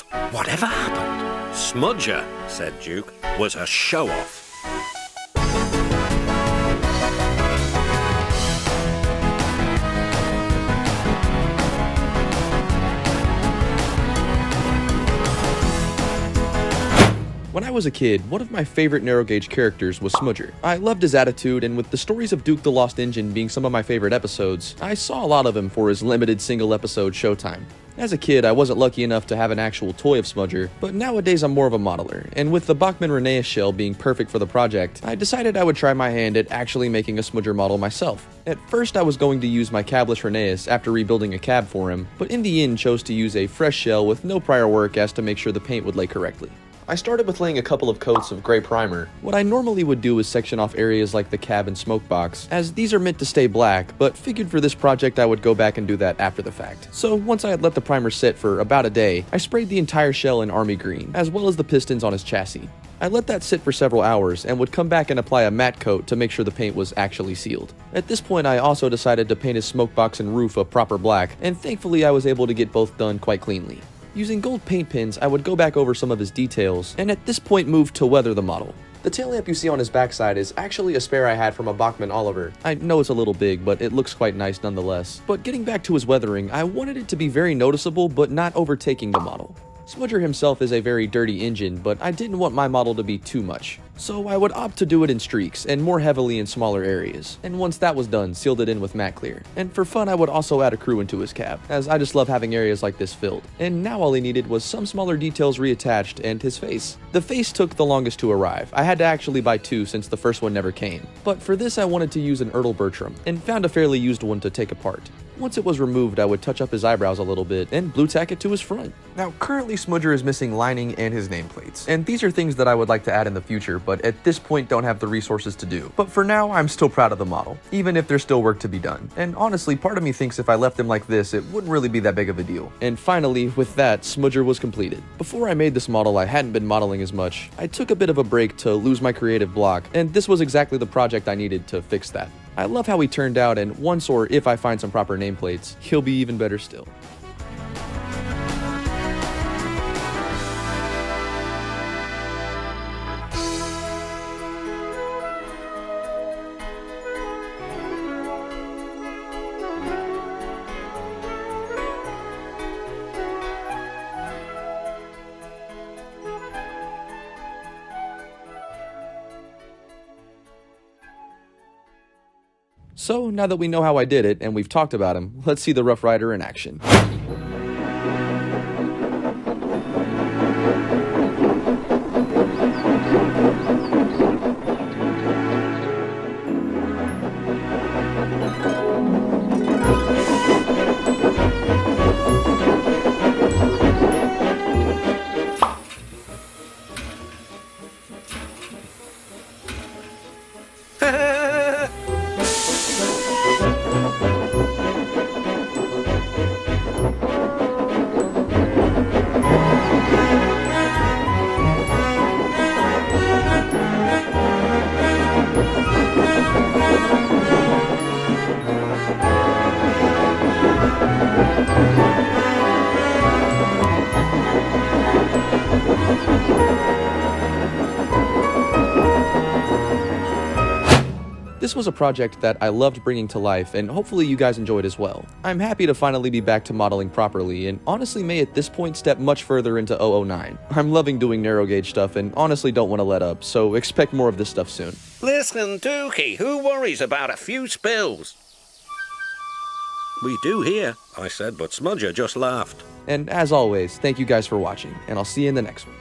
path. Whatever happened? Smudger, said Duke, was a show-off. When I was a kid, one of my favorite narrow gauge characters was Smudger. I loved his attitude, and with the stories of Duke the Lost Engine being some of my favorite episodes, I saw a lot of him for his limited single episode showtime. As a kid, I wasn't lucky enough to have an actual toy of Smudger, but nowadays I'm more of a modeler, and with the Bachmann-Reynaeus shell being perfect for the project, I decided I would try my hand at actually making a Smudger model myself. At first I was going to use my cabless Reynaeus after rebuilding a cab for him, but in the end chose to use a fresh shell with no prior work as to make sure the paint would lay correctly. I started with laying a couple of coats of gray primer. What I normally would do is section off areas like the cab and smoke box, as these are meant to stay black, but figured for this project I would go back and do that after the fact. So once I had let the primer sit for about a day, I sprayed the entire shell in army green, as well as the pistons on his chassis. I let that sit for several hours and would come back and apply a matte coat to make sure the paint was actually sealed. At this point I also decided to paint his smoke box and roof a proper black, and thankfully I was able to get both done quite cleanly. Using gold paint pins, I would go back over some of his details, and at this point moved to weather the model. The tail lamp you see on his backside is actually a spare I had from a Bachmann Oliver. I know it's a little big, but it looks quite nice nonetheless. But getting back to his weathering, I wanted it to be very noticeable but not overtaking the model. Smudger himself is a very dirty engine, but I didn't want my model to be too much. So I would opt to do it in streaks, and more heavily in smaller areas. And once that was done, sealed it in with matte clear. And for fun I would also add a crew into his cab, as I just love having areas like this filled. And now all he needed was some smaller details reattached and his face. The face took the longest to arrive. I had to actually buy two since the first one never came. But for this I wanted to use an Ertl Bertram, and found a fairly used one to take apart. Once it was removed, I would touch up his eyebrows a little bit and blue tack it to his front. Now, currently Smudger is missing lining and his nameplates, and these are things that I would like to add in the future, but at this point don't have the resources to do. But for now, I'm still proud of the model, even if there's still work to be done. And honestly, part of me thinks if I left him like this, it wouldn't really be that big of a deal. And finally, with that, Smudger was completed. Before I made this model, I hadn't been modeling as much. I took a bit of a break to lose my creative block, and this was exactly the project I needed to fix that. I love how he turned out, and once or if I find some proper nameplates, he'll be even better still. So, now that we know how I did it, and we've talked about him, let's see the Rough Rider in action. This was a project that I loved bringing to life, and hopefully you guys enjoyed as well. I'm happy to finally be back to modeling properly, and honestly may at this point step much further into 009. I'm loving doing narrow gauge stuff and honestly don't want to let up, so expect more of this stuff soon. Listen, Dookie, who worries about a few spills? We do here, I said, but Smudger just laughed. And as always, thank you guys for watching, and I'll see you in the next one.